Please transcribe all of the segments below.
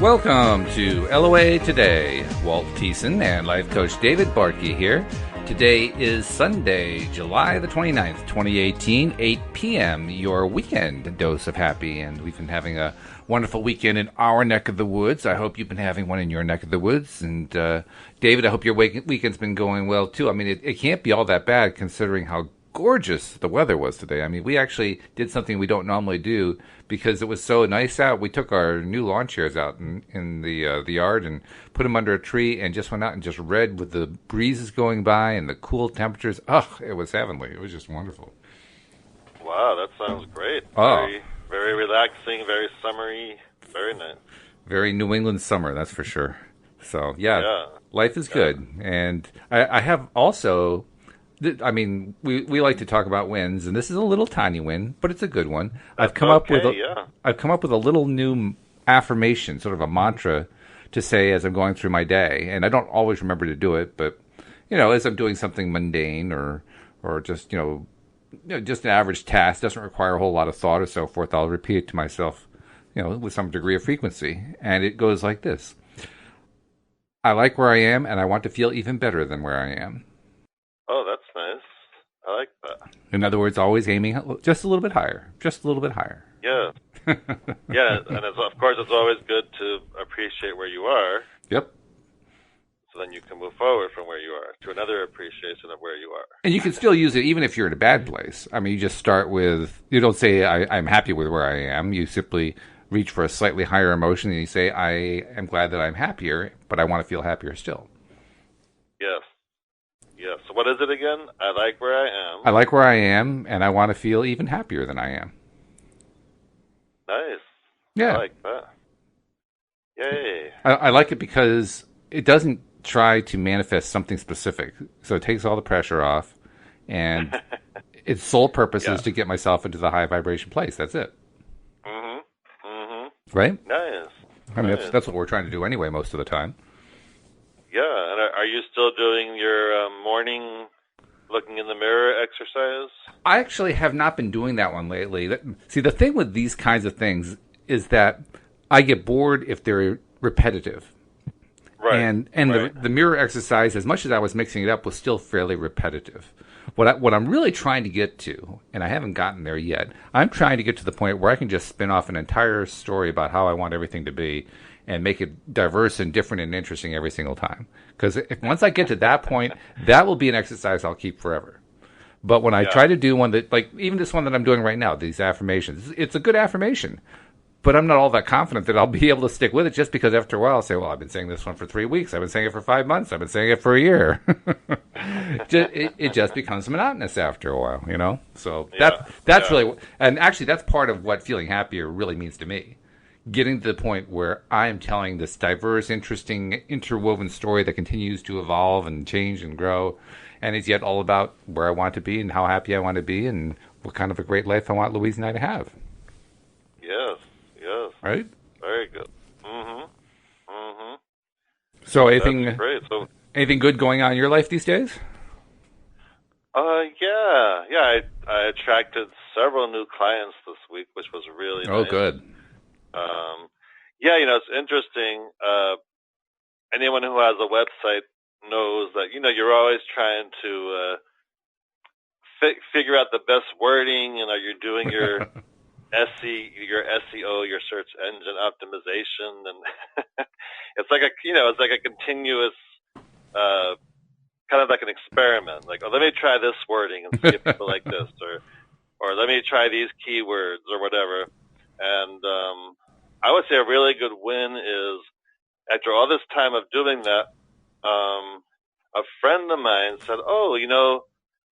Welcome to LOA Today. Walt Thiessen and life coach David Bartkey here. Today is Sunday, July the 29th, 2018, 8 p.m., your weekend dose of happy. And we've been having a wonderful weekend in our neck of the woods. I hope you've been having one in your neck of the woods. And David, I hope your weekend's been going well, too. I mean, it can't be all that bad considering how gorgeous the weather was today. I mean, we actually did something we don't normally do because it was so nice out. We took our new lawn chairs out in the yard and put them under a tree and just went out and just read with the breezes going by and the cool temperatures. Oh, it was heavenly. It was just wonderful. Wow, that sounds great. Oh. Very, very relaxing, very summery, very nice. Very New England summer, that's for sure. So, yeah. Life is good. And I have also... I mean, we like to talk about wins, and this is a little tiny win, but it's a good one. I've come up with a little new affirmation, sort of a mantra to say as I'm going through my day, and I don't always remember to do it, but as I'm doing something mundane or just just an average task, doesn't require a whole lot of thought or so forth, I'll repeat it to myself, with some degree of frequency, and it goes like this: I like where I am, and I want to feel even better than where I am. Oh, that's nice. I like that. In other words, always aiming just a little bit higher. Just a little bit higher. Yeah. Yeah, and of course it's always good to appreciate where you are. Yep. So then you can move forward from where you are to another appreciation of where you are. And you can still use it even if you're in a bad place. I mean, you just start with, you don't say, I'm happy with where I am. You simply reach for a slightly higher emotion and you say, I am glad that I'm happier, but I want to feel happier still. Yes. Yeah. So what is it again? I like where I am. I like where I am, and I want to feel even happier than I am. Nice. Yeah. I like that. Yay. I like it because it doesn't try to manifest something specific. So it takes all the pressure off, and its sole purpose is to get myself into the high vibration place. That's it. Mm-hmm. Mm-hmm. Right? Nice. I mean, that's what we're trying to do anyway most of the time. Yeah, and are you still doing your morning looking in the mirror exercise? I actually have not been doing that one lately. See, the thing with these kinds of things is that I get bored if they're repetitive. Right. And right. The mirror exercise, as much as I was mixing it up, was still fairly repetitive. What I'm really trying to get to, and I haven't gotten there yet, I'm trying to get to the point where I can just spin off an entire story about how I want everything to be and make it diverse and different and interesting every single time. Because once I get to that point, that will be an exercise I'll keep forever. But when I try to do one that, like even this one that I'm doing right now, these affirmations, it's a good affirmation. But I'm not all that confident that I'll be able to stick with it just because after a while I'll say, well, I've been saying this one for 3 weeks. I've been saying it for 5 months. I've been saying it for a year. It just becomes monotonous after a while, So that's really, and actually that's part of what feeling happier really means to me. Getting to the point where I'm telling this diverse, interesting, interwoven story that continues to evolve and change and grow, and is yet all about where I want to be and how happy I want to be and what kind of a great life I want Louise and I to have. Yes. Right? Very good. Mm-hmm. Mm-hmm. So That's great. So, anything good going on in your life these days? Yeah. I attracted several new clients this week, which was really nice. Oh, good. It's interesting. Anyone who has a website knows that, you're always trying to figure out the best wording, are you doing your your SEO, your search engine optimization, and it's like a continuous, kind of like an experiment. Like, let me try this wording and see if people like this, or let me try these keywords or whatever. And I would say a really good win is after all this time of doing that, a friend of mine said, "Oh,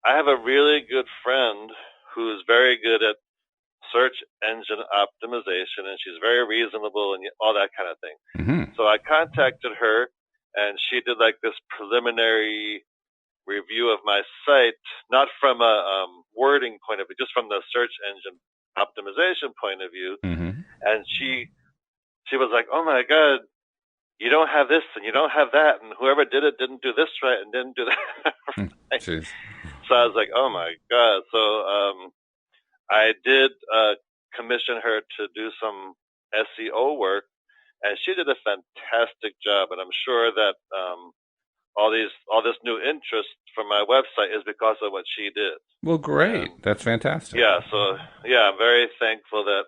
I have a really good friend who's very good at search engine optimization, and she's very reasonable and all that kind of thing." Mm-hmm. So I contacted her, and she did like this preliminary review of my site, not from a wording point of view, just from the search engine optimization point of view. Mm-hmm. And she was like, "Oh my God, you don't have this and you don't have that, and whoever did it didn't do this right and didn't do that right." Jeez. So I was like, "Oh my God." So I did commission her to do some SEO work, and she did a fantastic job. And I'm sure that all this new interest from my website is because of what she did. Well, great. That's fantastic. Yeah. So yeah, I'm very thankful that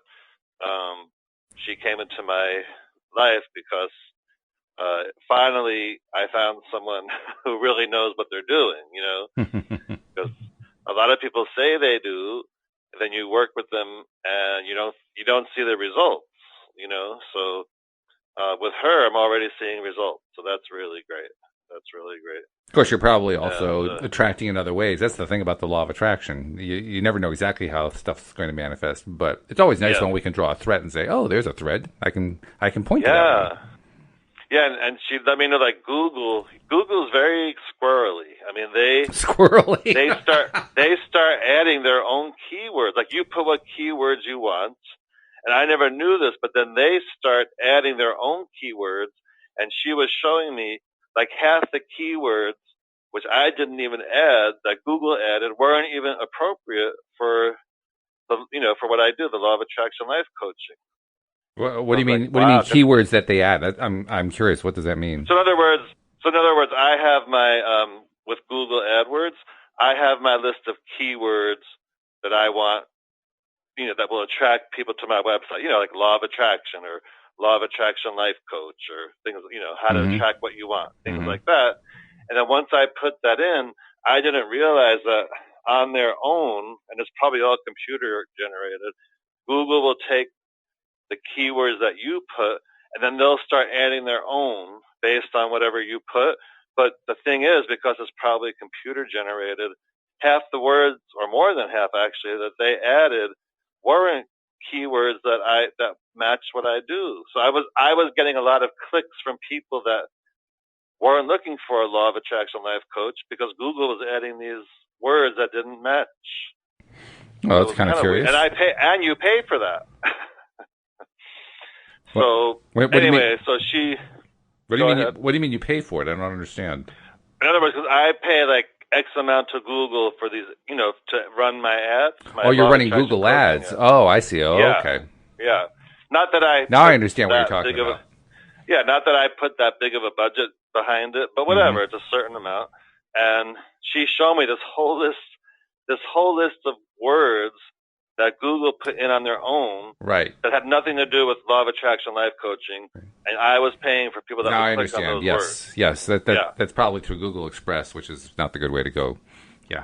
she came into my life because finally I found someone who really knows what they're doing. Because a lot of people say they do, and then you work with them and you don't see the results. So with her, I'm already seeing results. So that's really great. That's really great. Of course, you're probably also attracting in other ways. That's the thing about the law of attraction. You never know exactly how stuff's going to manifest, but it's always nice when we can draw a thread and say, "Oh, there's a thread. I can point to that one." Yeah, and she let me know that Google's very squirrely. I mean, they start adding their own keywords. Like, you put what keywords you want, and I never knew this, but then they start adding their own keywords. And she was showing me like half the keywords, which I didn't even add, that Google added, weren't even appropriate for for what I do, the law of attraction life coaching. What do you mean? What do you mean keywords that they add? I'm curious. What does that mean? So in other words, I have my with Google AdWords, I have my list of keywords that I want, that will attract people to my website. Like law of attraction or law of attraction life coach or things. How to attract what you want, things like that. And then once I put that in, I didn't realize that on their own, and it's probably all computer generated, Google will take the keywords that you put, and then they'll start adding their own based on whatever you put. But the thing is, because it's probably computer generated, half the words, or more than half actually, that they added weren't keywords that match what I do. So I was getting a lot of clicks from people that weren't looking for a law of attraction life coach because Google was adding these words that didn't match. Oh, that's kind of curious. Weird. And you pay for that. So anyway, so she. What do you mean? What do you mean you pay for it? I don't understand. In other words, because I pay like X amount to Google for these, to run my ads. You're running Google ads. Oh, I see. Oh, yeah. Okay. Yeah. Not that I. Now I understand what you're talking about. Not that I put that big of a budget behind it, but whatever. It's a certain amount, and she showed me this whole list of words that Google put in on their own, right? That had nothing to do with law of attraction life coaching, and I was paying for people that would click on those words. Yes, that's probably through Google Express, which is not the good way to go. Yeah.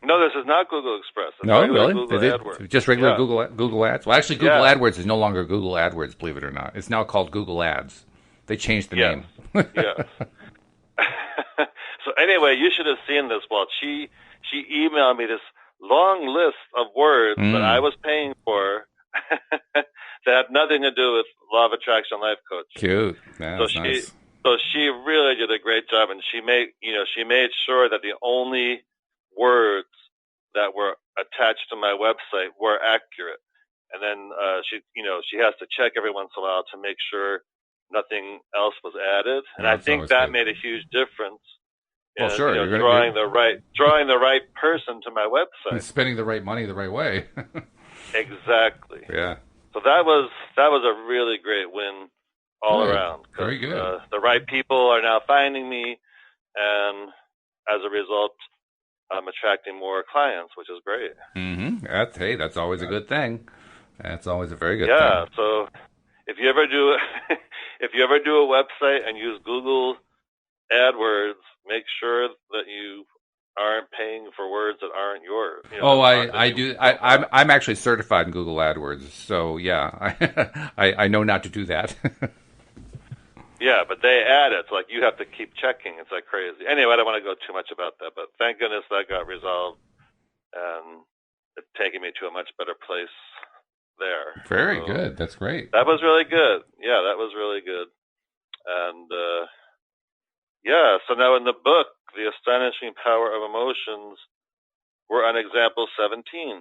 No, this is not Google Express. It's really? Google AdWords. Just regular Google Ads? Well, actually, Google AdWords is no longer Google AdWords, believe it or not. It's now called Google Ads. They changed the name. Yes. So anyway, you should have seen this, Walt. She emailed me this long list of words that I was paying for that had nothing to do with law of attraction life coach. Cute. That's nice. So she really did a great job, and she made sure that the only words that were attached to my website were accurate. And then she has to check every once in a while to make sure nothing else was added. And I think that made a huge difference. Well, sure. Drawing the right person to my website, and spending the right money the right way. Exactly. Yeah. So that was a really great win all around. Very good. The right people are now finding me, and as a result, I'm attracting more clients, which is great. That's always a good thing. That's always a very good thing. Yeah. So if you ever do a website and use Google AdWords, make sure that you aren't paying for words that aren't yours. I do. I'm actually certified in Google AdWords, so yeah, I know not to do that. Yeah, but they add it. It's like you have to keep checking. It's like crazy. Anyway, I don't want to go too much about that, but thank goodness that got resolved, and it's taking me to a much better place there. Very good. That's great. That was really good. Yeah, that was really good. And so now in the book, The Astonishing Power of Emotions, we're on example 17.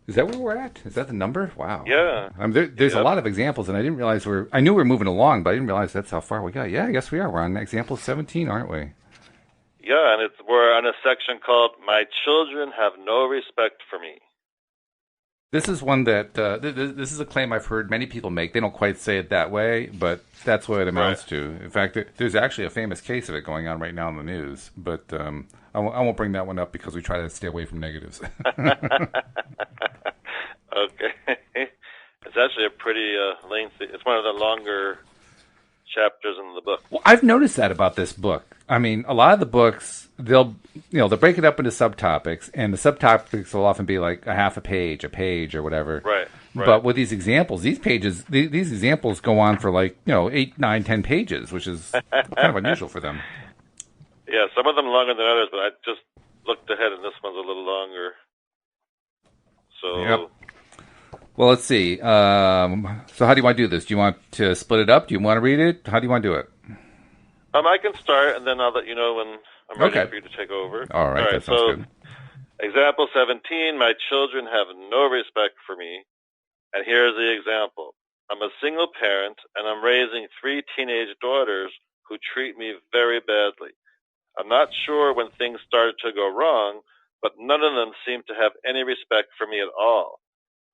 Is that where we're at? Is that the number? Wow. Yeah. There's a lot of examples, and I didn't realize I knew we were moving along, but I didn't realize that's how far we got. Yeah, I guess we are. We're on example 17, aren't we? Yeah, and we're on a section called My Children Have No Respect for Me. This is one that this is a claim I've heard many people make. They don't quite say it that way, but that's what it Right. amounts to. In fact, there's actually a famous case of it going on right now in the news, but I won't bring that one up because we try to stay away from negatives. Okay. It's actually a pretty lengthy. It's one of the longer chapters in the book. Well, I've noticed that about this book. I mean, a lot of the books they'll break it up into subtopics, and the subtopics will often be like a half a page, or whatever. Right. Right. But with these examples, these examples go on for like 8, 9, 10 pages, which is kind of unusual for them. Yeah, some of them longer than others, but I just looked ahead, and this one's a little longer. So. Yep. Well, let's see. So how do you want to do this? Do you want to split it up? Do you want to read it? How do you want to do it? I can start, and then I'll let you know when I'm ready Okay. for you to take over. All right, that sounds so good. example 17, my children have no respect for me. And here's the example. I'm a single parent, and I'm raising 3 teenage daughters who treat me very badly. I'm not sure when things started to go wrong, but none of them seem to have any respect for me at all.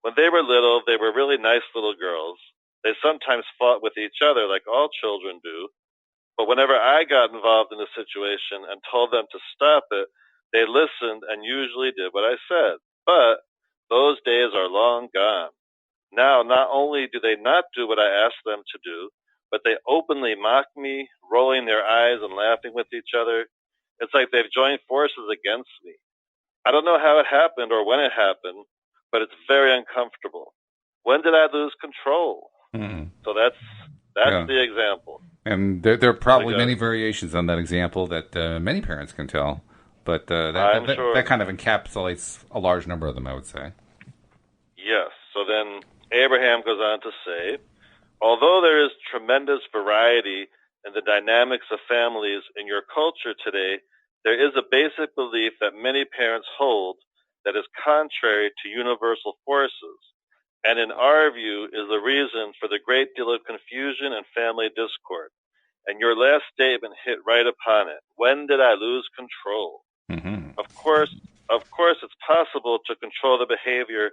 When they were little, they were really nice little girls. They sometimes fought with each other like all children do, but whenever I got involved in a situation and told them to stop it, they listened and usually did what I said. But those days are long gone. Now, not only do they not do what I asked them to do, but they openly mock me, rolling their eyes and laughing with each other. It's like they've joined forces against me. I don't know how it happened or when it happened, but it's very uncomfortable. When did I lose control? Hmm. So that's Yeah. the example. And there are probably Like, many variations on that example that many parents can tell, but I'm sure. that kind of encapsulates a large number of them, I would say. Yes. So then Abraham goes on to say, although there is tremendous variety in the dynamics of families in your culture today, there is a basic belief that many parents hold that is contrary to universal forces, and in our view is the reason for the great deal of confusion and family discord. And your last statement hit right upon it. When did I lose control? Mm-hmm. Of course, it's possible to control the behavior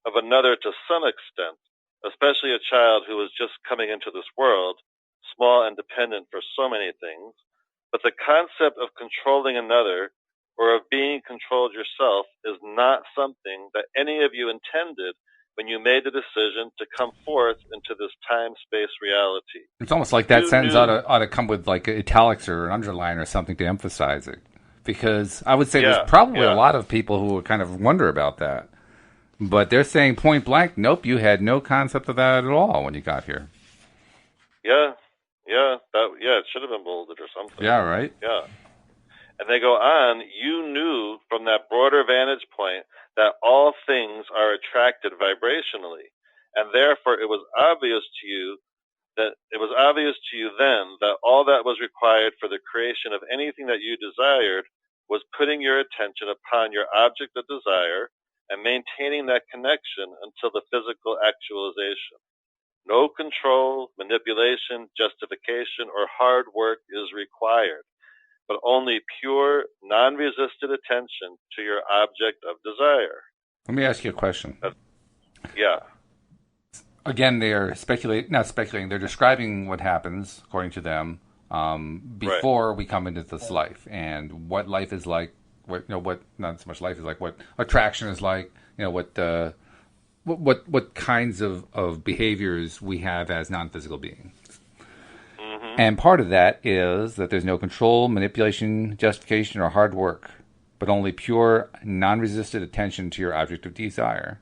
of another to some extent, especially a child who is just coming into this world, small and dependent for so many things. But the concept of controlling another or of being controlled yourself is not something that any of you intended when you made the decision to come forth into this time-space reality. It's almost like that You sentence knew. ought to come with like italics or an underline or something to emphasize it, because I would say Yeah, there's probably a yeah. lot of people who would kind of wonder about that, but they're saying point blank, nope, you had no concept of that at all when you got here. Yeah, it should have been bolded or something. Yeah, right. Yeah. And they go on, you knew from that broader vantage point that all things are attracted vibrationally. And therefore it was obvious to you then that all that was required for the creation of anything that you desired was putting your attention upon your object of desire and maintaining that connection until the physical actualization. No control, manipulation, justification, or hard work is required, but only pure, non-resisted attention to your object of desire. Let me ask you a question. Yeah. Again, not speculating. They're describing what happens according to them before we come into this life and what life is like. What not so much life is like. What attraction is like. What kinds of behaviors we have as non-physical beings. Mm-hmm. And part of that is that there's no control, manipulation, justification, or hard work, but only pure, non-resisted attention to your object of desire.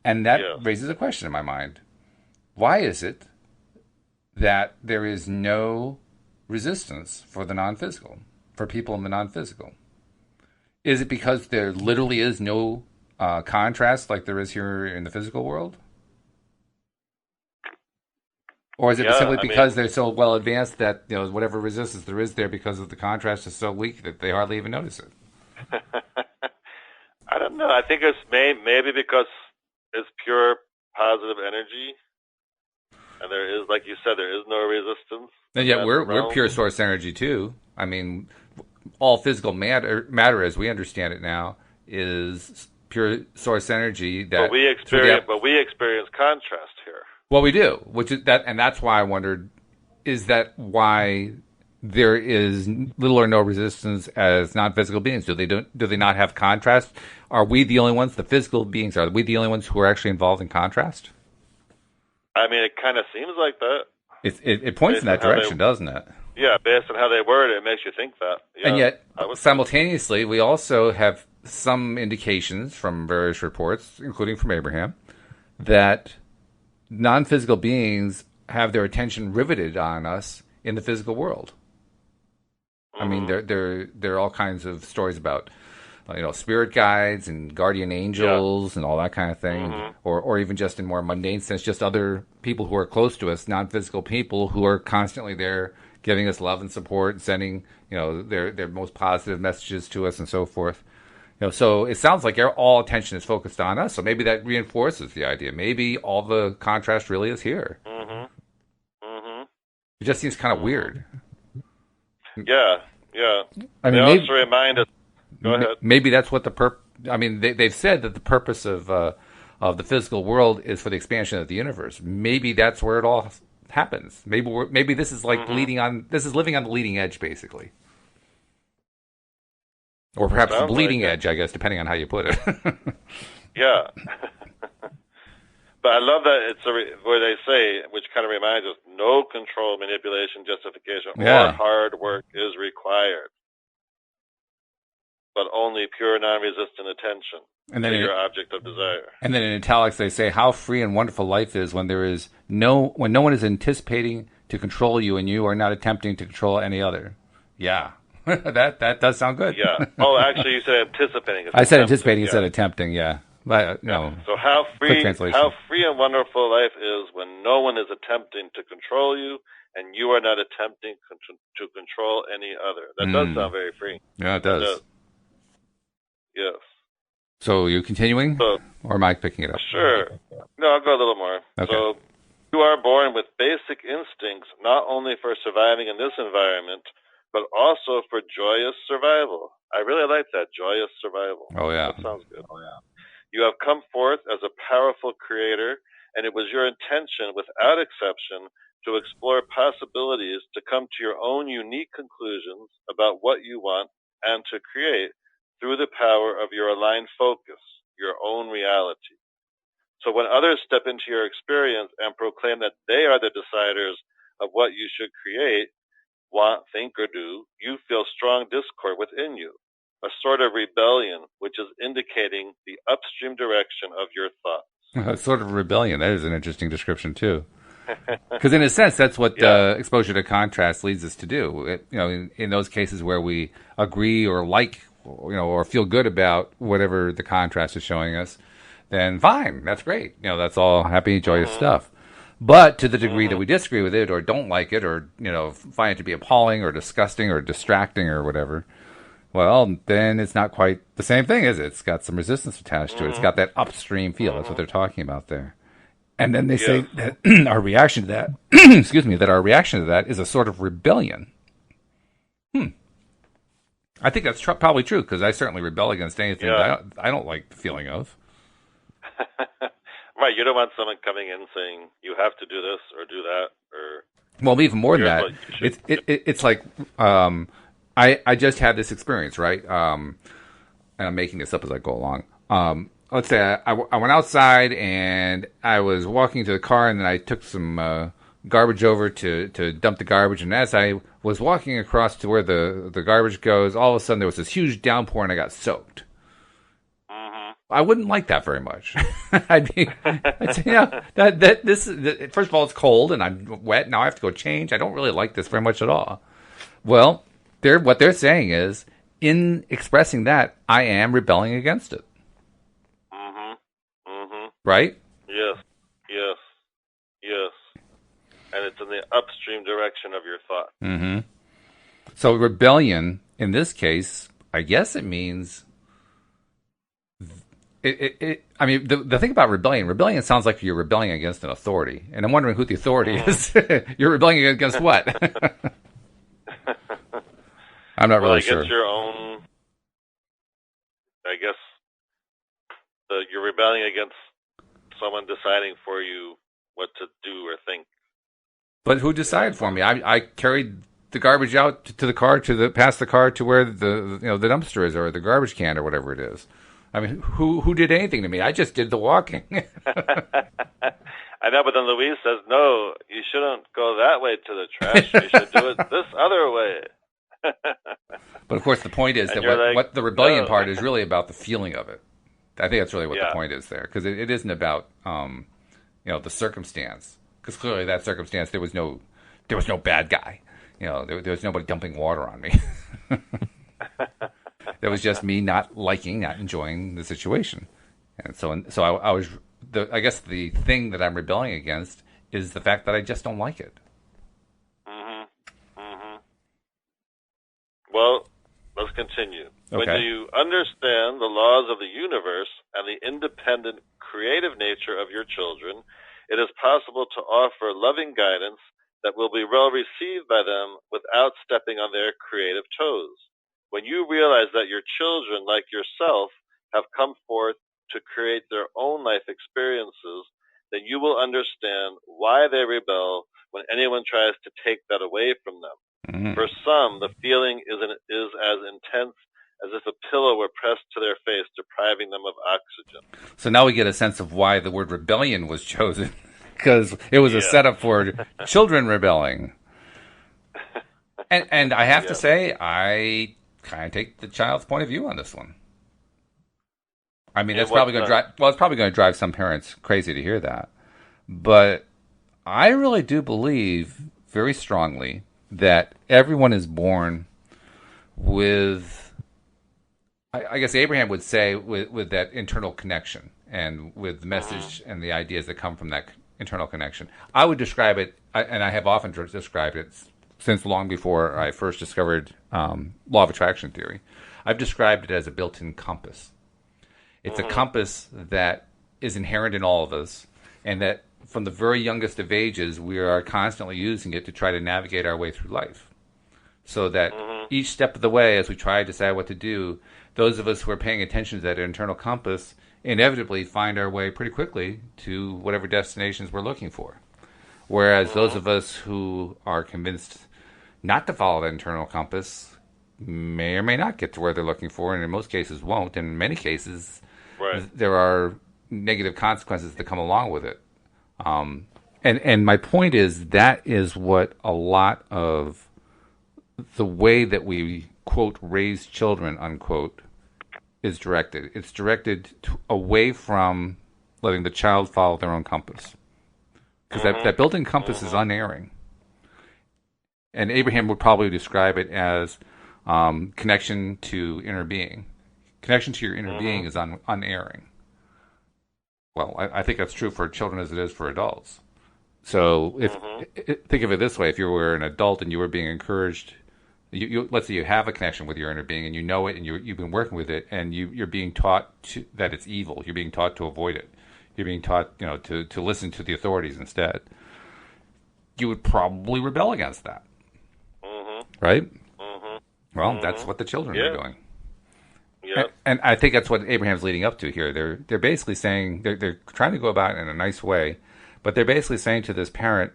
And that raises a question in my mind. Why is it that there is no resistance for the non-physical, for people in the non-physical? Is it because there literally is no contrast like there is here in the physical world? Or is it simply because they're so well advanced that whatever resistance there is there because of the contrast is so weak that they hardly even notice it? I don't know. I think it's maybe because it's pure positive energy, and there is, like you said, there is no resistance. And yet we're pure source energy too. I mean, all physical matter as we understand it now is pure source energy that but we experience contrast here. Well, we do, which is that, and that's why I wondered: is that why there is little or no resistance as non-physical beings? Do they not have contrast? Are we the only ones? The physical beings, are we the only ones who are actually involved in contrast? I mean, it kind of seems like that. It points in that direction, doesn't it? Yeah, based on how they word it, it makes you think that. Yeah, and yet, simultaneously, we also have some indications from various reports, including from Abraham, that non-physical beings have their attention riveted on us in the physical world. I mean, there are all kinds of stories about, spirit guides and guardian angels and all that kind of thing, or even just in more mundane sense, just other people who are close to us, non-physical people who are constantly there, giving us love and support, sending their most positive messages to us and so forth. So it sounds like all attention is focused on us. So maybe that reinforces the idea. Maybe all the contrast really is here. It just seems kind of weird. Yeah. I mean, they also remind us. Go ahead. Maybe that's what they've said that the purpose of the physical world is for the expansion of the universe. Maybe that's where it all happens. Maybe this is like living on the leading edge, basically. Or perhaps the bleeding edge, I guess, depending on how you put it. Yeah. But I love that it's where they say, which kind of reminds us, no control, manipulation, justification, or hard work is required, but only pure, non-resistant attention to your object of desire. And then in italics, they say, how free and wonderful life is when no one is anticipating to control you and you are not attempting to control any other. Yeah. that does sound good. Yeah. Oh, actually, you said anticipating. I said anticipating instead of attempting. Yeah. But no. So how free and wonderful life is when no one is attempting to control you and you are not attempting to control any other. That does sound very free. Yeah, it does. Yes. So you continuing, or am I picking it up? Sure. No, I'll go a little more. Okay. So you are born with basic instincts, not only for surviving in this environment, but also for joyous survival. I really like that, joyous survival. Oh, yeah. That sounds good. Oh, yeah. You have come forth as a powerful creator, and it was your intention, without exception, to explore possibilities to come to your own unique conclusions about what you want and to create through the power of your aligned focus, your own reality. So when others step into your experience and proclaim that they are the deciders of what you should create, want, think, or do, you feel strong discord within you, a sort of rebellion, which is indicating the upstream direction of your thoughts. A sort of rebellion. That is an interesting description, too. Because in a sense, that's what exposure to contrast leads us to do. In those cases where we agree or like, or feel good about whatever the contrast is showing us, then fine, that's great. That's all happy, joyous stuff. But to the degree that we disagree with it or don't like it or, find it to be appalling or disgusting or distracting or whatever, well, then it's not quite the same thing, is it? It's got some resistance attached to it. It's got that upstream feel. That's what they're talking about there. And then they say that our reaction to that, that our reaction to that is a sort of rebellion. I think that's probably true because I certainly rebel against anything that I don't like the feeling of. Right, you don't want someone coming in saying you have to do this or do that, or well, even more than that, it's like I just had this experience, right? And I'm making this up as I go along. Let's say I went outside and I was walking to the car, and then I took some garbage over to dump the garbage, and as I was walking across to where the garbage goes, all of a sudden there was this huge downpour, and I got soaked. I wouldn't like that very much. I'd say, this first of all, it's cold and I'm wet. Now I have to go change. I don't really like this very much at all. Well, what they're saying is, in expressing that, I am rebelling against it. Right? Yes. And it's in the upstream direction of your thought. So rebellion, in this case, I guess it means... I mean, the thing about rebellion sounds like you're rebelling against an authority. And I'm wondering who the authority is. You're rebelling against what? I'm not really sure. Against your own, I guess, you're rebelling against someone deciding for you what to do or think. But who decided for me? I carried the garbage out to the car, past the car to where the the dumpster is, or the garbage can, or whatever it is. I mean, who did anything to me? I just did the walking. I know, but then Louise says, no, you shouldn't go that way to the trash. You should do it this other way. But of course, the point is that what the rebellion part is really about the feeling of it. I think that's really what the point is there, because it isn't about the circumstance. Because clearly, that circumstance, there was no bad guy. There was nobody dumping water on me. That was just me not enjoying the situation. And so I was. I guess the thing that I'm rebelling against is the fact that I just don't like it. Mm-hmm. Mm-hmm. Well, let's continue. Okay. When you understand the laws of the universe and the independent, creative nature of your children, it is possible to offer loving guidance that will be well received by them without stepping on their creative toes. When you realize that your children, like yourself, have come forth to create their own life experiences, then you will understand why they rebel when anyone tries to take that away from them. Mm-hmm. For some, the feeling is as intense as if a pillow were pressed to their face, depriving them of oxygen. So now we get a sense of why the word rebellion was chosen, because it was a setup for children rebelling. And I have to say, I kind of take the child's point of view on this one. I mean, that's probably going to drive. Well, it's probably going to drive some parents crazy to hear that, but I really do believe very strongly that everyone is born with. I guess Abraham would say with that internal connection and with the message and the ideas that come from that internal connection. I would describe it, and I have often described it since long before I first discovered law of attraction theory. I've described it as a built-in compass. It's a compass that is inherent in all of us, and that from the very youngest of ages, we are constantly using it to try to navigate our way through life. So that each step of the way, as we try to decide what to do, those of us who are paying attention to that internal compass inevitably find our way pretty quickly to whatever destinations we're looking for. Whereas those of us who are convinced not to follow that internal compass may or may not get to where they're looking for, and in most cases won't. And in many cases, there are negative consequences that come along with it. And my point is that is what a lot of the way that we, quote, raise children, unquote, is directed. It's directed away from letting the child follow their own compass. Because that built-in compass is unerring. And Abraham would probably describe it as connection to inner being. Connection to your inner being is unerring. Well, I think that's true for children as it is for adults. So think of it this way: if you were an adult and you were being encouraged, let's say you have a connection with your inner being and you know it and you've been working with it, and you're being taught that it's evil. You're being taught to avoid it. You're being taught, to listen to the authorities instead. You would probably rebel against that, right? Well, that's what the children are doing. Yeah. And I think that's what Abraham's leading up to here. They're basically saying they're trying to go about it in a nice way, but they're basically saying to this parent,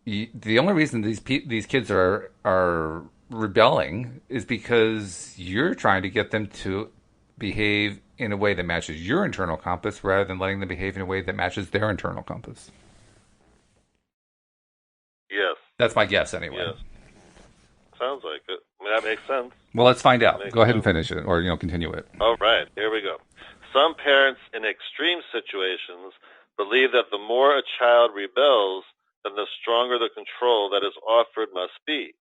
the only reason these kids are rebelling is because you're trying to get them to behave in a way that matches your internal compass rather than letting them behave in a way that matches their internal compass. Yes. That's my guess anyway. Yes. Sounds like it. I mean, that makes sense. Well, let's find out. Go ahead and finish it, or continue it. All right, here we go. Some parents in extreme situations believe that the more a child rebels, then the stronger the control that is offered must be.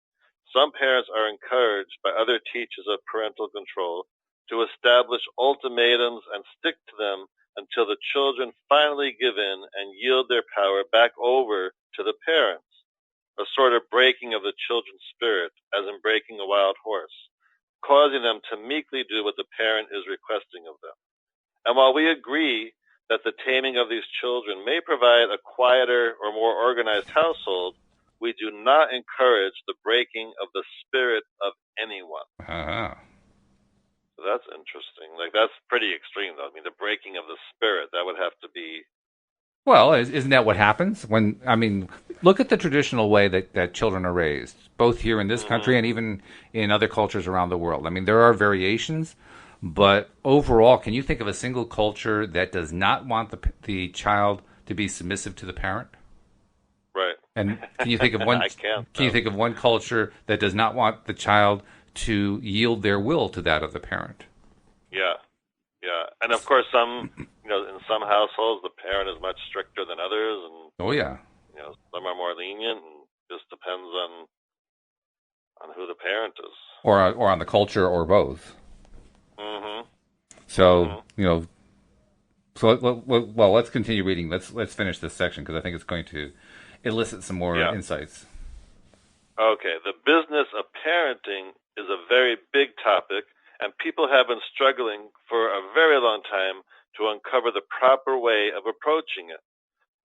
Some parents are encouraged by other teachers of parental control to establish ultimatums and stick to them until the children finally give in and yield their power back over to the parents. A sort of breaking of the children's spirit, as in breaking a wild horse, causing them to meekly do what the parent is requesting of them. And while we agree that the taming of these children may provide a quieter or more organized household, we do not encourage the breaking of the spirit of anyone. That's interesting. Like, that's pretty extreme, though. I mean, the breaking of the spirit, that would have to be. Well, isn't that what happens when? I mean, look at the traditional way that children are raised, both here in this country and even in other cultures around the world. I mean, there are variations, but overall, can you think of a single culture that does not want the child to be submissive to the parent? Right. And can you think of one? I can't. Can you think of one culture that does not want the child to yield their will to that of the parent? Yeah. Yeah, and of course, in some households, the parent is much stricter than others, and Oh yeah. Some are more lenient, and just depends on who the parent is, Or on the culture, or both. Mm-hmm. So well, let's continue reading. Let's finish this section because I think it's going to elicit some more insights. Okay, the business of parenting is a very big topic, and people have been struggling for a very long time to uncover the proper way of approaching it.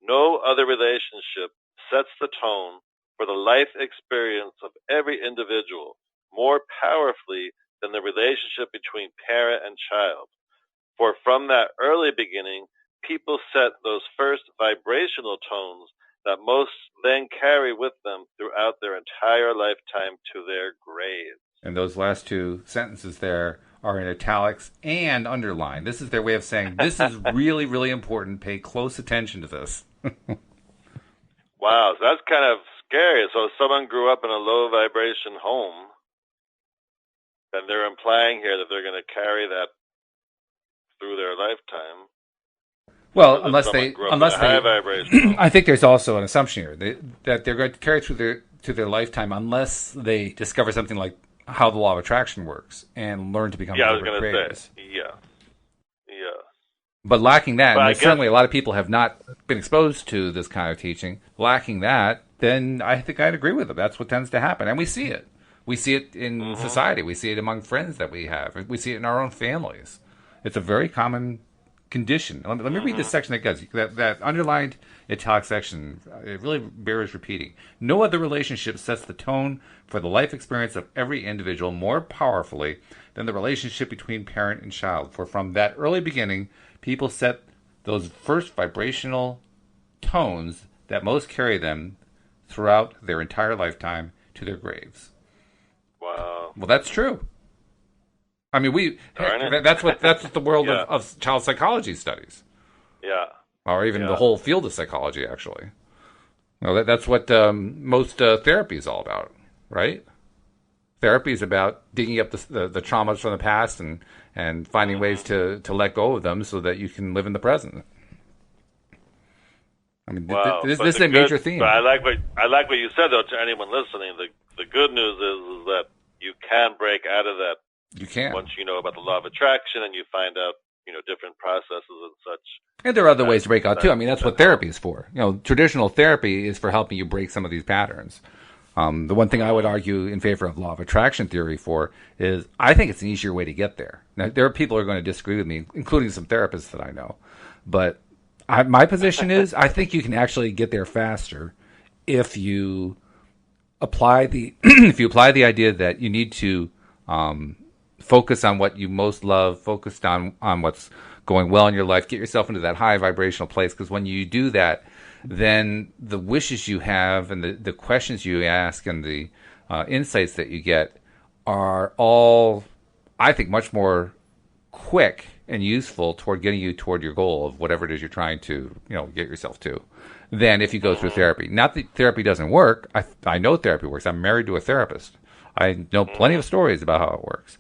No other relationship sets the tone for the life experience of every individual more powerfully than the relationship between parent and child. For from that early beginning, people set those first vibrational tones that most then carry with them throughout their entire lifetime to their graves. And those last two sentences there are in italics and underlined. This is their way of saying, this is really, really important. Pay close attention to this. Wow, so that's kind of scary. So if someone grew up in a low vibration home, then they're implying here that they're going to carry that through their lifetime. Well, unless they, high vibration. I think there's also an assumption here that they're going to carry through their lifetime unless they discover something like how the law of attraction works and learn to become creators. Yeah. But lacking that, and certainly a lot of people have not been exposed to this kind of teaching. Lacking that, then I think I'd agree with them. That's what tends to happen, and we see it. We see it in society. We see it among friends that we have. We see it in our own families. It's a very common condition. Let me read this section that underlined italic section. It really bears repeating. No other relationship sets the tone for the life experience of every individual more powerfully than the relationship between parent and child. For from that early beginning, people set those first vibrational tones that most carry them throughout their entire lifetime to their graves. Wow. Well, that's true. I mean, that's what the world of child psychology studies. Yeah. Or even the whole field of psychology, actually. That's what most therapy is all about, right? Therapy is about digging up the traumas from the past and finding ways to let go of them so that you can live in the present. I mean, this is a major theme. But I like what you said, though, to anyone listening. The good news is that you can break out of that. You can. Once you know about the law of attraction and you find out, different processes and such. And there are other ways to break out, too. I mean, that's what therapy is for. Traditional therapy is for helping you break some of these patterns. The one thing I would argue in favor of law of attraction theory for is I think it's an easier way to get there. Now, there are people who are going to disagree with me, including some therapists that I know. But my position is I think you can actually get there faster if you apply the idea that you need to focus on what you most love, focus on what's going well in your life, get yourself into that high vibrational place, because when you do that, then the wishes you have and the questions you ask and the insights that you get are all, I think, much more quick and useful toward getting you toward your goal of whatever it is you're trying to, get yourself to, than if you go through therapy. Not that therapy doesn't work. I know therapy works. I'm married to a therapist. I know plenty of stories about how it works.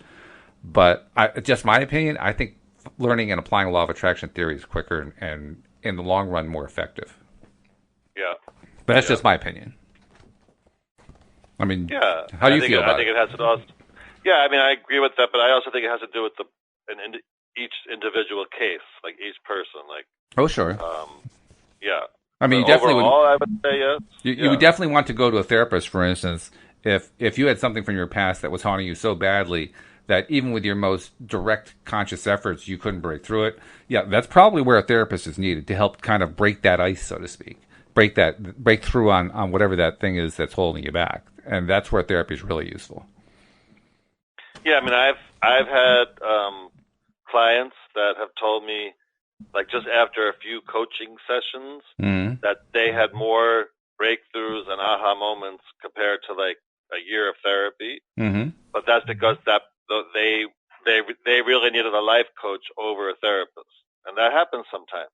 But just my opinion, I think learning and applying law of attraction theory is quicker and in the long run more effective. Yeah. But that's just my opinion. I mean, how do you feel about it? I think it has to also. Yeah, I mean, I agree with that, but I also think it has to do with each individual case, like each person. Like. Oh, sure. Yeah. I mean, you definitely I would say yes. You would definitely want to go to a therapist, for instance, if you had something from your past that was haunting you so badly that even with your most direct conscious efforts, you couldn't break through it. Yeah, that's probably where a therapist is needed to help kind of break that ice, so to speak. Break through on whatever that thing is that's holding you back. And that's where therapy is really useful. Yeah, I mean, I've had clients that have told me, like just after a few coaching sessions, that they had more breakthroughs and aha moments compared to like a year of therapy. But that's because they really needed a life coach over a therapist, and that happens sometimes.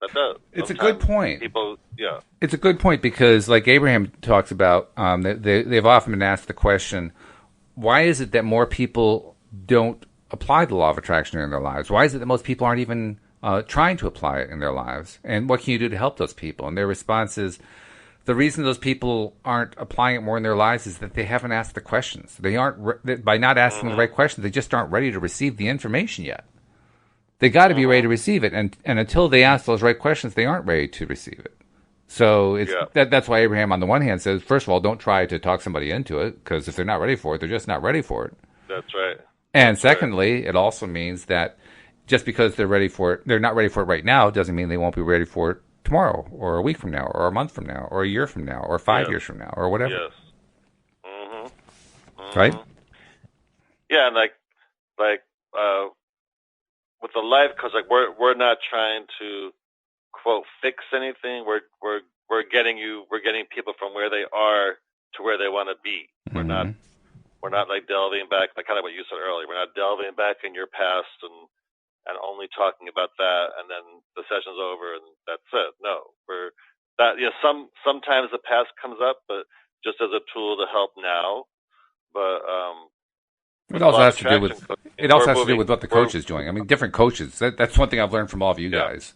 That does. It's sometimes a good point. People, yeah. It's a good point because, like Abraham talks about, they've often been asked the question, why is it that more people don't apply the law of attraction in their lives? Why is it that most people aren't even trying to apply it in their lives? And what can you do to help those people? And their response is, the reason those people aren't applying it more in their lives is that they haven't asked the questions. They aren't, by not asking the right questions, they just aren't ready to receive the information yet. They got to be ready to receive it, and until they ask those right questions, they aren't ready to receive it. So that's why Abraham, on the one hand, says, first of all, don't try to talk somebody into it, because if they're not ready for it, they're just not ready for it. That's right. And secondly, it also means that just because they're not ready for it right now, doesn't mean they won't be ready for it tomorrow, or a week from now, or a month from now, or a year from now, or 5 years from now, or whatever. Yes. Right? Yeah, and like with the life coach, like we're not trying to quote fix anything. We're getting people from where they are to where they want to be. We're not like delving back, like kind of what you said earlier. We're not delving back in your past and only talking about that, and then the session's over and that's it. No, sometimes the past comes up, but just as a tool to help now. But it also has to do with what the coach is doing. I mean, different coaches. That's one thing I've learned from all of you guys.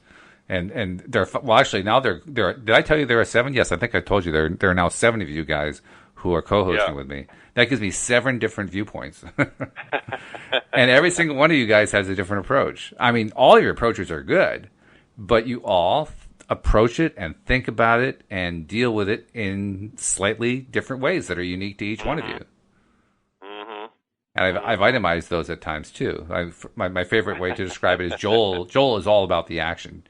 And they're actually now they're. Did I tell you there are 7? Yes, I think I told you there are now 7 of you guys who are co-hosting with me. That gives me 7 different viewpoints. And every single one of you guys has a different approach. I mean, all of your approaches are good, but you all approach it and think about it and deal with it in slightly different ways that are unique to each one of you. And I've itemized those at times too. My favorite way to describe it is Joel. Joel is all about the action.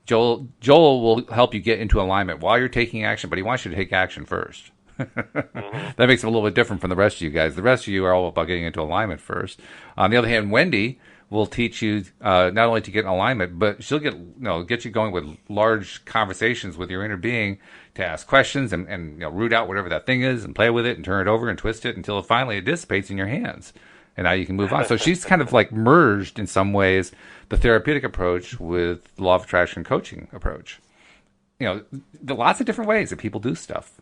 Joel will help you get into alignment while you're taking action, but he wants you to take action first. That makes it a little bit different from the rest of you guys. The rest of you are all about getting into alignment first. On the other hand, Wendy will teach you not only to get in alignment, but she'll get you going with large conversations with your inner being to ask questions and root out whatever that thing is and play with it and turn it over and twist it until finally it dissipates in your hands. And now you can move on. So she's kind of like merged in some ways the therapeutic approach with the law of attraction coaching approach. There are lots of different ways that people do stuff.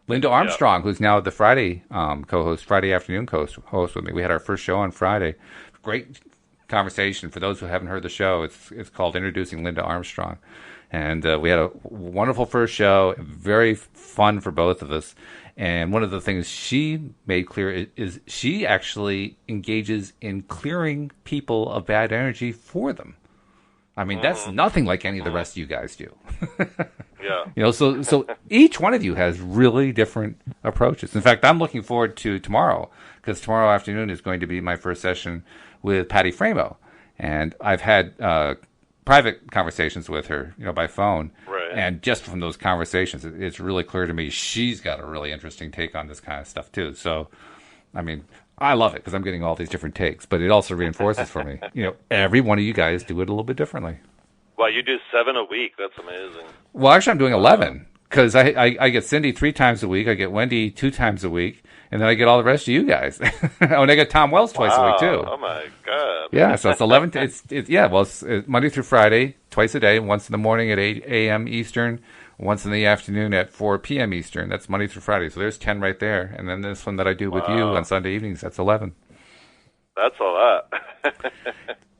Linda Armstrong, who's now the Friday co-host, Friday afternoon host with me. We had our first show on Friday. Great conversation. For those who haven't heard the show, it's called Introducing Linda Armstrong. And we had a wonderful first show, very fun for both of us. And one of the things she made clear is she actually engages in clearing people of bad energy for them. I mean, that's nothing like any of the rest of you guys do. So each one of you has really different approaches. In fact, I'm looking forward to tomorrow, because tomorrow afternoon is going to be my first session with Patty Framo. And I've had private conversations with her, by phone. Right. And just from those conversations, it's really clear to me she's got a really interesting take on this kind of stuff, too. So, I mean, I love it because I'm getting all these different takes, but it also reinforces for me, every one of you guys do it a little bit differently. Wow, you do 7 a week. That's amazing. Well, actually, I'm doing 11 because I get Cindy 3 times a week. I get Wendy 2 times a week. And then I get all the rest of you guys. And I get Tom Wells twice a week, too. Oh, my God. Yeah, so it's 11. It's Monday through Friday, twice a day, once in the morning at 8 a.m. Eastern, once in the afternoon at 4 p.m. Eastern. That's Monday through Friday. So there's 10 right there. And then this one that I do with you on Sunday evenings, that's 11. That's a lot.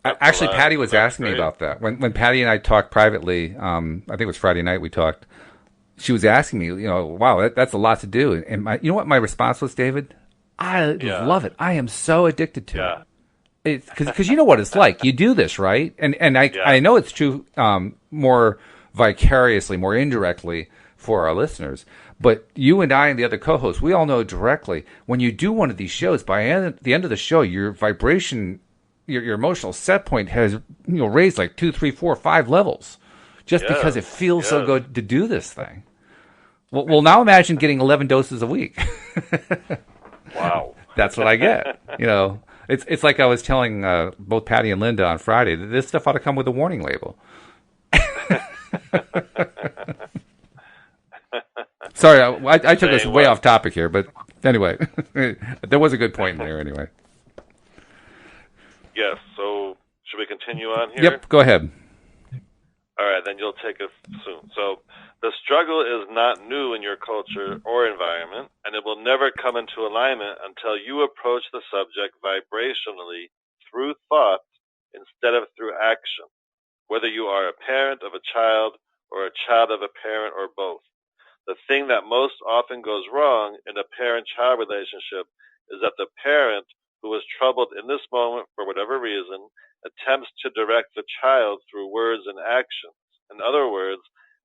Actually, Patty was asking me about that. When Patty and I talked privately, I think it was Friday night we talked, she was asking me, wow, that's a lot to do. And you know what my response was, David? I love it. I am so addicted to it. Because you know what it's like. You do this, right? And I know it's true more vicariously, more indirectly for our listeners. But you and I and the other co-hosts, we all know directly, when you do one of these shows, by the end of the show, your vibration, your emotional set point has raised like 2, 3, 4, 5 levels. Just because it feels so good to do this thing. Well, now imagine getting 11 doses a week. Wow. That's what I get. It's like I was telling both Patty and Linda on Friday that this stuff ought to come with a warning label. Sorry, I took us way off topic here, but anyway, there was a good point in there anyway. Yes, so should we continue on here? Yep, go ahead. All right, then you'll take it soon. So the struggle is not new in your culture or environment, and it will never come into alignment until you approach the subject vibrationally through thought instead of through action, whether you are a parent of a child or a child of a parent or both. The thing that most often goes wrong in a parent-child relationship is that the parent who is troubled in this moment for whatever reason attempts to direct the child through words and actions. In other words,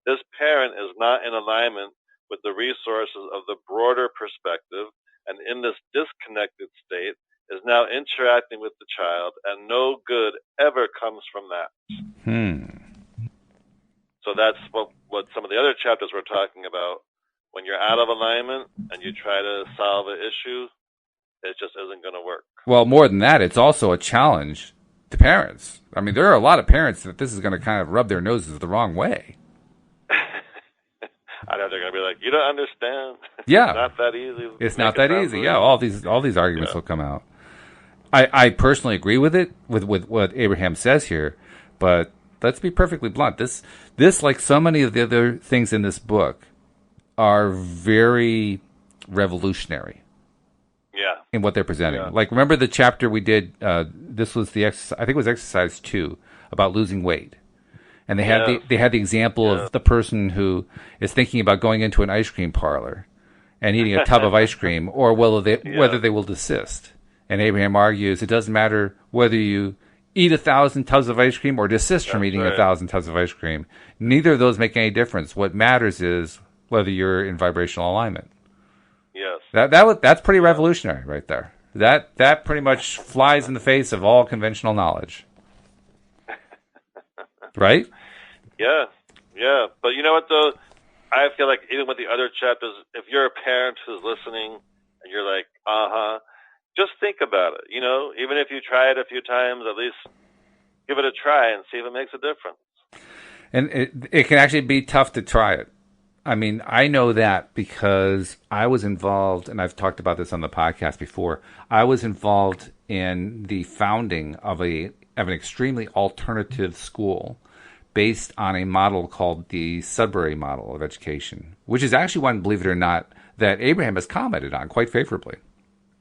this parent is not in alignment with the resources of the broader perspective, and in this disconnected state is now interacting with the child, and no good ever comes from that. So that's what some of the other chapters were talking about. When you're out of alignment and you try to solve an issue, it just isn't going to work. Well, more than that, it's also a challenge to parents. I mean, there are a lot of parents that this is going to kind of rub their noses the wrong way. I know they're going to be like, you don't understand. Yeah. It's not that easy. It's not that easy. Yeah, all these arguments will come out. I personally agree with it, with what Abraham says here, but let's be perfectly blunt. This, like so many of the other things in this book, are very revolutionary. Yeah. In what they're presenting. Yeah. Like, remember the chapter we did, this was the exercise, I think it was exercise 2, about losing weight. And they had the example of the person who is thinking about going into an ice cream parlor and eating a tub of ice cream, or whether they will desist. And Abraham argues it doesn't matter whether you eat 1,000 tubs of ice cream or desist from eating 1,000 tubs of ice cream. Neither of those make any difference. What matters is whether you're in vibrational alignment. Yes. That's pretty revolutionary right there. That pretty much flies in the face of all conventional knowledge. Right? Yeah. Yeah. But you know what, though? I feel like even with the other chapters, if you're a parent who's listening and you're like, just think about it. You know, even if you try it a few times, at least give it a try and see if it makes a difference. And it can actually be tough to try it. I mean, I know that because I was involved, and I've talked about this on the podcast before, I was involved in the founding of an extremely alternative school based on a model called the Sudbury model of education, which is actually one, believe it or not, that Abraham has commented on quite favorably.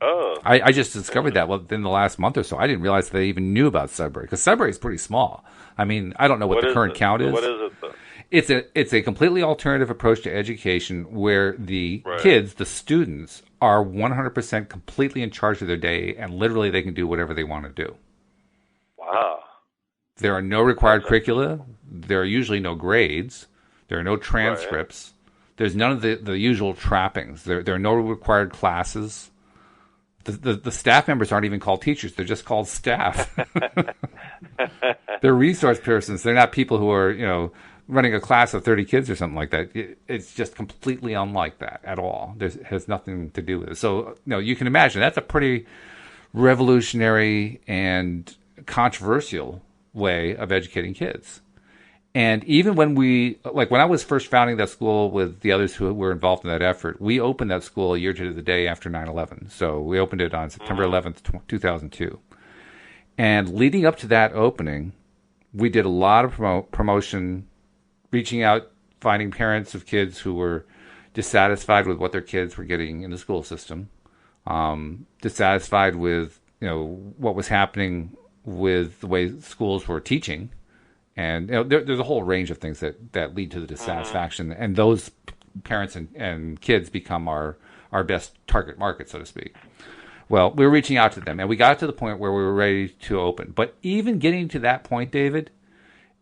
Oh. I just discovered that within the last month or so. I didn't realize they even knew about Sudbury, because Sudbury is pretty small. I mean, I don't know what the current count is. What is it, though? It's a completely alternative approach to education where the kids, the students, are 100% completely in charge of their day, and literally they can do whatever they want to do. Wow. There are no required curricula. There are usually no grades. There are no transcripts. There's none of the usual trappings. There are no required classes. The staff members aren't even called teachers. They're just called staff. They're resource persons. They're not people who are, running a class of 30 kids or something like that. It's just completely unlike that at all. It has nothing to do with it. So, you can imagine that's a pretty revolutionary and controversial way of educating kids. And even when when I was first founding that school with the others who were involved in that effort, we opened that school a year to the day after 9/11. So we opened it on September 11th, 2002. And leading up to that opening, we did a lot of promotion, reaching out, finding parents of kids who were dissatisfied with what their kids were getting in the school system, dissatisfied with what was happening with the way schools were teaching, and there's a whole range of things that lead to the dissatisfaction, and those parents and kids become our best target market, so to speak. Well, we were reaching out to them, and we got to the point where we were ready to open. But even getting to that point, David,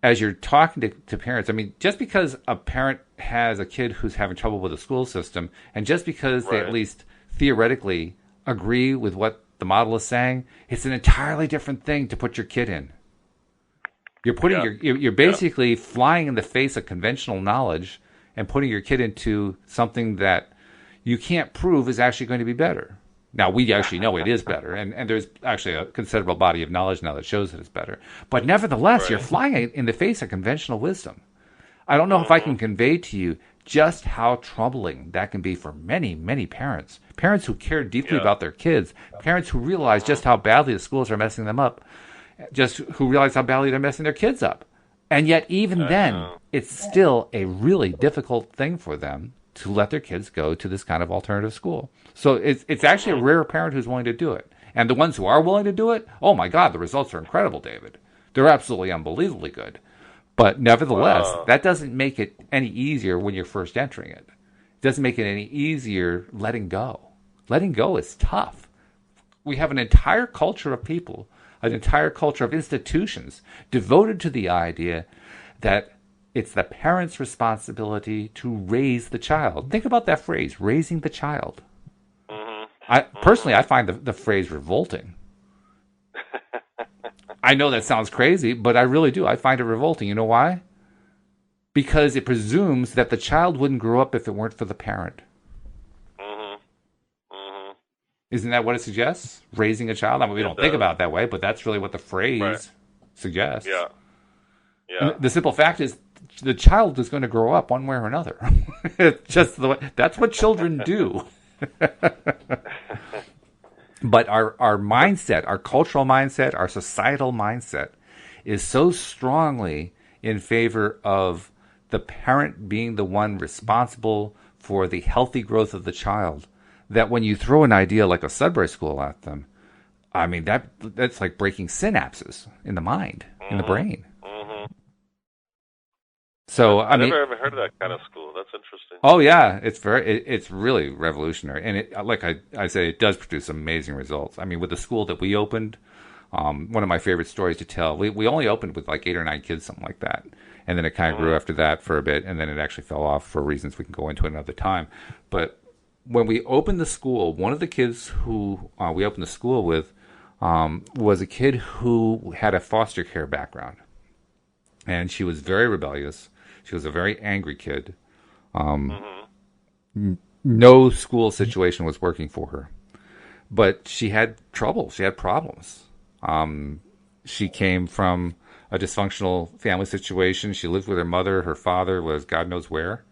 as you're talking to parents, I mean, just because a parent has a kid who's having trouble with the school system, and just because they at least theoretically agree with what the model is saying, it's an entirely different thing to put your kid in. You're putting you're basically flying in the face of conventional knowledge and putting your kid into something that you can't prove is actually going to be better. Now, we actually know it is better, and there's actually a considerable body of knowledge now that shows that it's better. But nevertheless, you're flying in the face of conventional wisdom. I don't know if I can convey to you just how troubling that can be for many, many parents. Parents who care deeply about their kids, parents who realize just how badly the schools are messing them up, just who realize how badly they're messing their kids up. And yet, even then, it's still a really difficult thing for them to let their kids go to this kind of alternative school. So it's actually a rare parent who's willing to do it. And the ones who are willing to do it, oh my God, the results are incredible, David. They're absolutely unbelievably good. But nevertheless, that doesn't make it any easier when you're first entering it. It doesn't make it any easier letting go. Letting go is tough. We have an entire culture of people, an entire culture of institutions devoted to the idea that it's the parent's responsibility to raise the child. Think about that phrase, raising the child. Personally, I find the phrase revolting. I know that sounds crazy, but I really do. I find it revolting. You know why? Because it presumes that the child wouldn't grow up if it weren't for the parent. Isn't that what it suggests? Raising a child? I mean, we don't think about it that way, but that's really what the phrase suggests. Yeah. And the simple fact is, the child is going to grow up one way or another. It's just the way, that's what children do. But our mindset, our cultural mindset, our societal mindset is so strongly in favor of the parent being the one responsible for the healthy growth of the child that when you throw an idea like a Sudbury school at them, I mean, that's like breaking synapses in the mind, in the brain. So I never ever heard of that kind of school. That's interesting. Oh yeah, it's really revolutionary, and it, like I say, it does produce amazing results. I mean, with the school that we opened, one of my favorite stories to tell. We only opened with like 8 or 9 kids, something like that, and then it kind of grew after that for a bit, and then it actually fell off for reasons we can go into another time. But when we opened the school, one of the kids who we opened the school with was a kid who had a foster care background, and she was very rebellious. She was a very angry kid. No school situation was working for her. But she had trouble. She had problems. She came from a dysfunctional family situation. She lived with her mother. Her father was God knows where.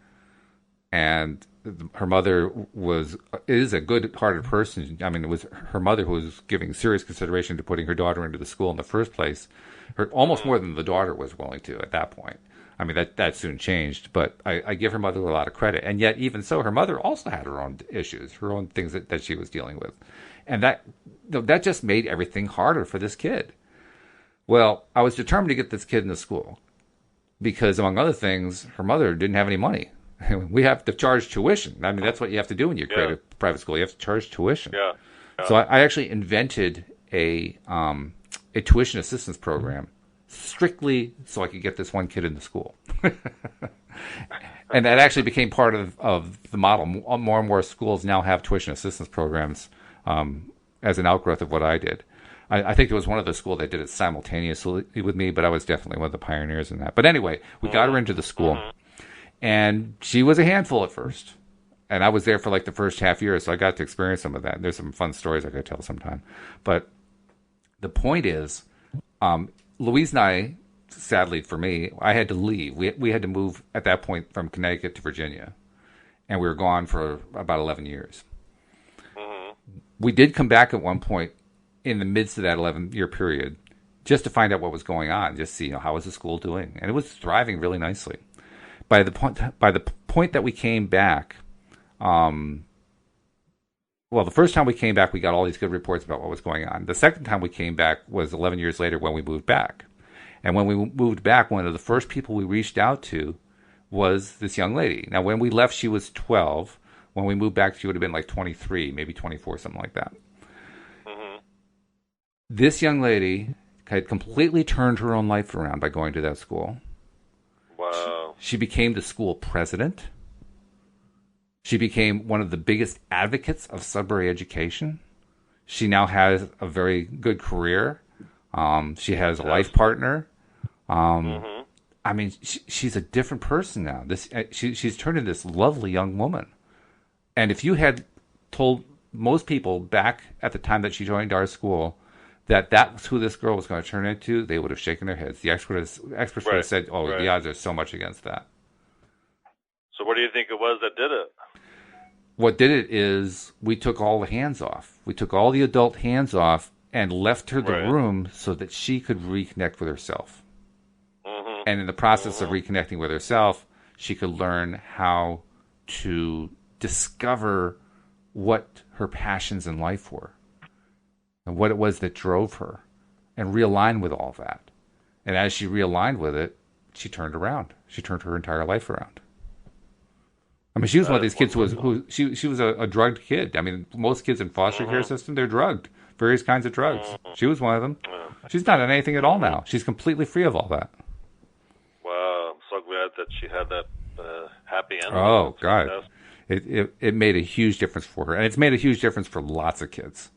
And her mother is a good-hearted person. I mean, it was her mother who was giving serious consideration to putting her daughter into the school in the first place. Almost more than the daughter was willing to at that point. I mean, that soon changed, but I give her mother a lot of credit. And yet, even so, her mother also had her own issues, her own things that she was dealing with. And that just made everything harder for this kid. Well, I was determined to get this kid in the school because, among other things, her mother didn't have any money. We have to charge tuition. I mean, that's what you have to do when you create a private school. You have to charge tuition. So I actually invented a tuition assistance program strictly so I could get this one kid in the school. And that actually became part of the model. More and more schools now have tuition assistance programs as an outgrowth of what I did. I think it was one of the schools that did it simultaneously with me, but I was definitely one of the pioneers in that. But anyway, we got her into the school, and she was a handful at first. And I was there for like the first half year, so I got to experience some of that. There's some fun stories I could tell sometime. But the point is, Louise and I, sadly for me, I had to leave. We had to move at that point from Connecticut to Virginia, and we were gone for about 11 years. We did come back at one point in the midst of that 11-year period just to find out what was going on, just see how was the school doing, and it was thriving really nicely. By the point that we came back, the first time we came back, we got all these good reports about what was going on. The second time we came back was 11 years later when we moved back. And when we moved back, one of the first people we reached out to was this young lady. Now, when we left, she was 12. When we moved back, she would have been like 23, maybe 24, something like that. This young lady had completely turned her own life around by going to that school. Wow. She became the school president. She became one of the biggest advocates of Sudbury education. She now has a very good career. She has a life partner. I mean, she's a different person now. She's turned into this lovely young woman. And if you had told most people back at the time that she joined our school, that's who this girl was going to turn into, they would have shaken their heads. The experts would have said, "Oh, the odds are so much against that." So what do you think it was that did it? What did it is we took all the hands off. We took all the adult hands off and left her the room so that she could reconnect with herself. Mm-hmm. And in the process of reconnecting with herself, she could learn how to discover what her passions in life were and what it was that drove her and realign with all that. And as she realigned with it, she turned around. She turned her entire life around. I mean, she was one of these kids who was a drugged kid. I mean, most kids in foster care system, they're drugged. Various kinds of drugs. She was one of them. She's not on anything at all now. She's completely free of all that. Wow, I'm so glad that she had that happy ending. Oh, God. It made a huge difference for her. And it's made a huge difference for lots of kids.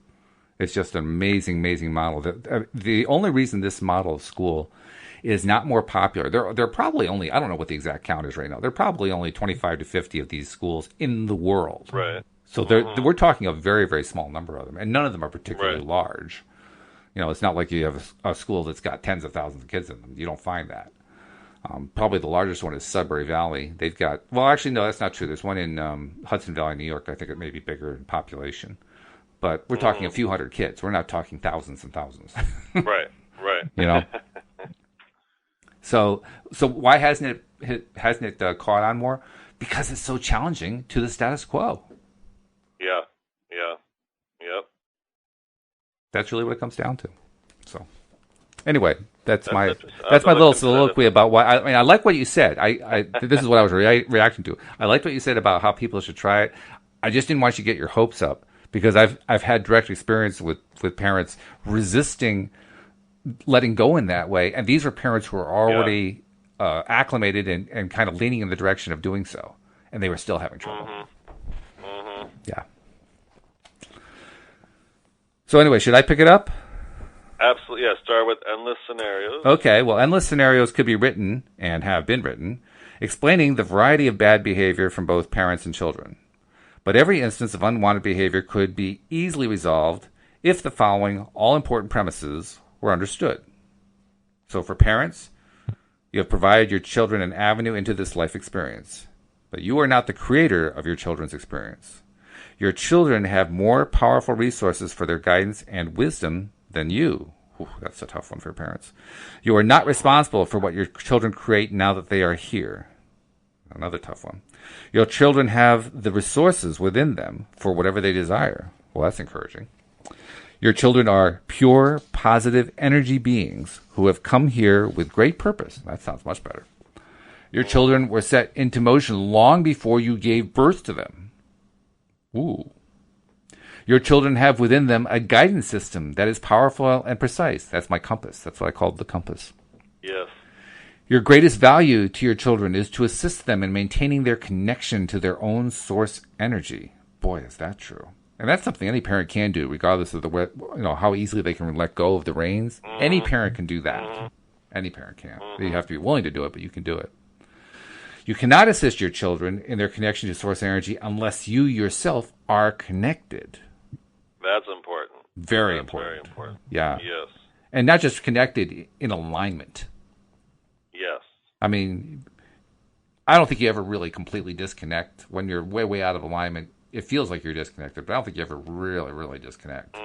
It's just an amazing, amazing model. The only reason this model of school is not more popular, there are probably only, I don't know what the exact count is right now, there are probably only 25 to 50 of these schools in the world. Right. So we're talking a very, very small number of them, and none of them are particularly large. You know, it's not like you have a school that's got tens of thousands of kids in them. You don't find that. Probably the largest one is Sudbury Valley. They've got, well, actually, no, that's not true. There's one in Hudson Valley, New York. I think it may be bigger in population. But we're talking a few hundred kids. We're not talking thousands and thousands. Right. You know? So why hasn't it caught on more? Because it's so challenging to the status quo. Yeah. Yep. That's really what it comes down to. So, anyway, that's my little soliloquy about why. I mean, I like what you said. This is what I was reacting to. I liked what you said about how people should try it. I just didn't want you to get your hopes up because I've had direct experience with parents resisting letting go in that way, and these were parents who were already acclimated and kind of leaning in the direction of doing so, and they were still having trouble. Yeah. So anyway, should I pick it up? Absolutely, yeah. Start with endless scenarios. Okay, well, endless scenarios could be written, and have been written, explaining the variety of bad behavior from both parents and children. But every instance of unwanted behavior could be easily resolved if the following all-important premises were understood. So for parents, you have provided your children an avenue into this life experience, but you are not the creator of your children's experience. Your children have more powerful resources for their guidance and wisdom than you. Ooh, that's a tough one for parents. You are not responsible for what your children create now that they are here. Another tough one. Your children have the resources within them for whatever they desire. Well, that's encouraging. Your children are pure, positive energy beings who have come here with great purpose. That sounds much better. Your children were set into motion long before you gave birth to them. Ooh. Your children have within them a guidance system that is powerful and precise. That's my compass. That's what I called the compass. Yes. Your greatest value to your children is to assist them in maintaining their connection to their own source energy. Boy, is that true. And that's something any parent can do, regardless of how easily they can let go of the reins. Any parent can do that. Any parent can. You have to be willing to do it, but you can do it. You cannot assist your children in their connection to source energy unless you yourself are connected. That's important. Very important. Very important. Yeah. Yes. And not just connected, in alignment. Yes. I mean, I don't think you ever really completely disconnect. When you're way, way out of alignment, it feels like you're disconnected, but I don't think you ever really, really disconnect.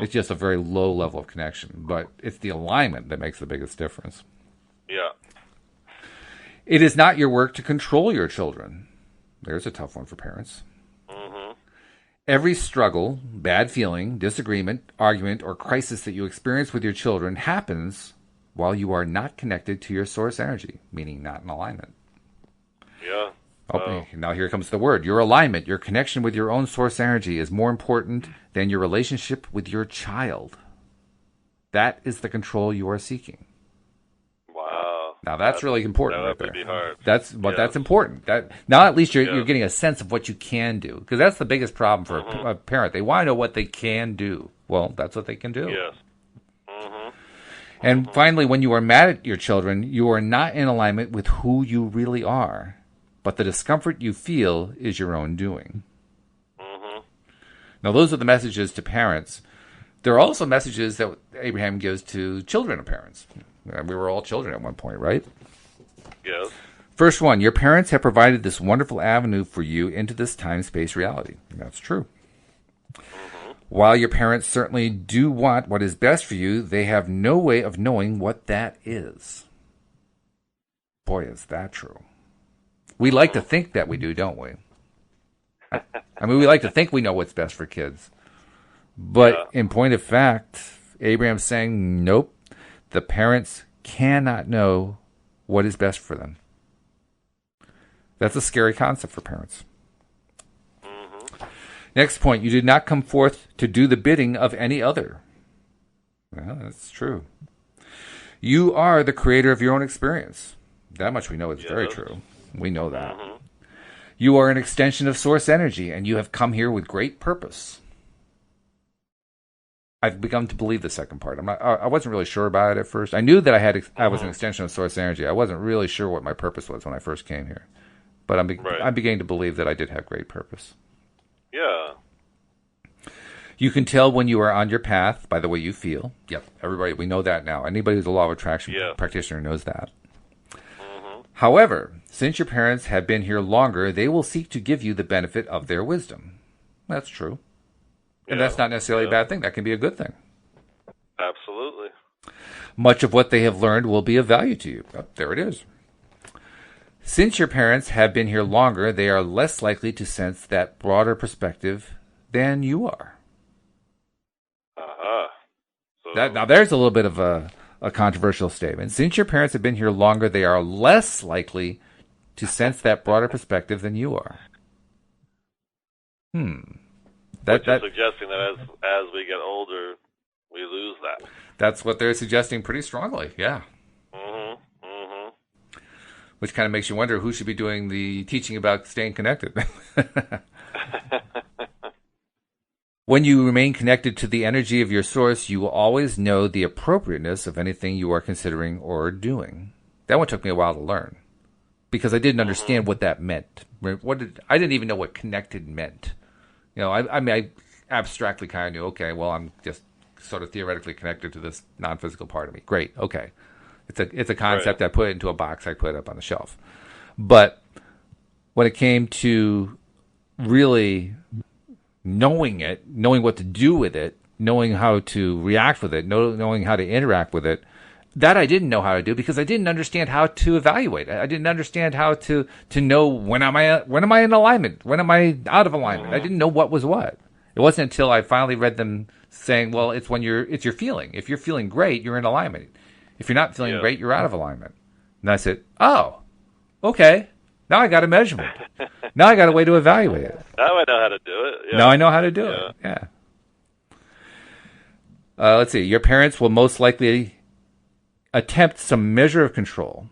It's just a very low level of connection, but it's the alignment that makes the biggest difference. Yeah. It is not your work to control your children. There's a tough one for parents. Every struggle, bad feeling, disagreement, argument, or crisis that you experience with your children happens while you are not connected to your source energy, meaning not in alignment. Yeah. Okay, now here comes the word. Your alignment, your connection with your own source energy is more important than your relationship with your child. That is the control you are seeking. Wow. Now that's really important. That right would there. be hard. That's important. That now at least you're getting a sense of what you can do, because that's the biggest problem for a parent. They want to know what they can do. Well, that's what they can do. Yes. And finally, when you are mad at your children, you are not in alignment with who you really are, but the discomfort you feel is your own doing. Now, those are the messages to parents. There are also messages that Abraham gives to children of parents. We were all children at one point, right? Yes. First one, your parents have provided this wonderful avenue for you into this time-space reality. That's true. Mm-hmm. While your parents certainly do want what is best for you, they have no way of knowing what that is. Boy, is that true. We like to think that we do, don't we? I mean, we like to think we know what's best for kids. But in point of fact, Abraham's saying, nope, the parents cannot know what is best for them. That's a scary concept for parents. Mm-hmm. Next point, you did not come forth to do the bidding of any other. Well, that's true. You are the creator of your own experience. That much we know is very true. We know that. Mm-hmm. You are an extension of source energy, and you have come here with great purpose. I've begun to believe the second part. I wasn't really sure about it at first. I knew that I was an extension of source energy. I wasn't really sure what my purpose was when I first came here. But I'm beginning to believe that I did have great purpose. Yeah. You can tell when you are on your path by the way you feel. Yep, everybody, we know that now. Anybody who's a law of attraction practitioner knows that. Mm-hmm. However, since your parents have been here longer, they will seek to give you the benefit of their wisdom. That's true. And that's not necessarily a bad thing. That can be a good thing. Absolutely. Much of what they have learned will be of value to you. Oh, there it is. Since your parents have been here longer, they are less likely to sense that broader perspective than you are. Uh-huh. Now, there's a little bit of a controversial statement. Since your parents have been here longer, they are less likely to sense that broader perspective than you are. Which is suggesting that as we get older, we lose that. That's what they're suggesting pretty strongly, yeah. Mm-hmm. Mm-hmm. Which kind of makes you wonder who should be doing the teaching about staying connected. When you remain connected to the energy of your source, you will always know the appropriateness of anything you are considering or doing. That one took me a while to learn, because I didn't understand what that meant. I didn't even know what connected meant. You know, I abstractly kind of knew, okay, well, I'm just sort of theoretically connected to this non-physical part of me. Great, okay. It's a concept. I put it into a box. I put it up on the shelf. But when it came to really knowing it, knowing what to do with it, knowing how to react with it, knowing how to interact with it, that I didn't know how to do because I didn't understand how to evaluate it. I didn't understand how to know when am I in alignment, when am I out of alignment. I didn't know what was what. It wasn't until I finally read them saying, well, it's your feeling. If you're feeling great, you're in alignment. If you're not feeling great, you're out of alignment. And I said, oh, okay. Now I got a measurement. Now I got a way to evaluate it. Now I know how to do it. Yeah. Now I know how to do it. Yeah. Let's see. Your parents will most likely attempt some measure of control,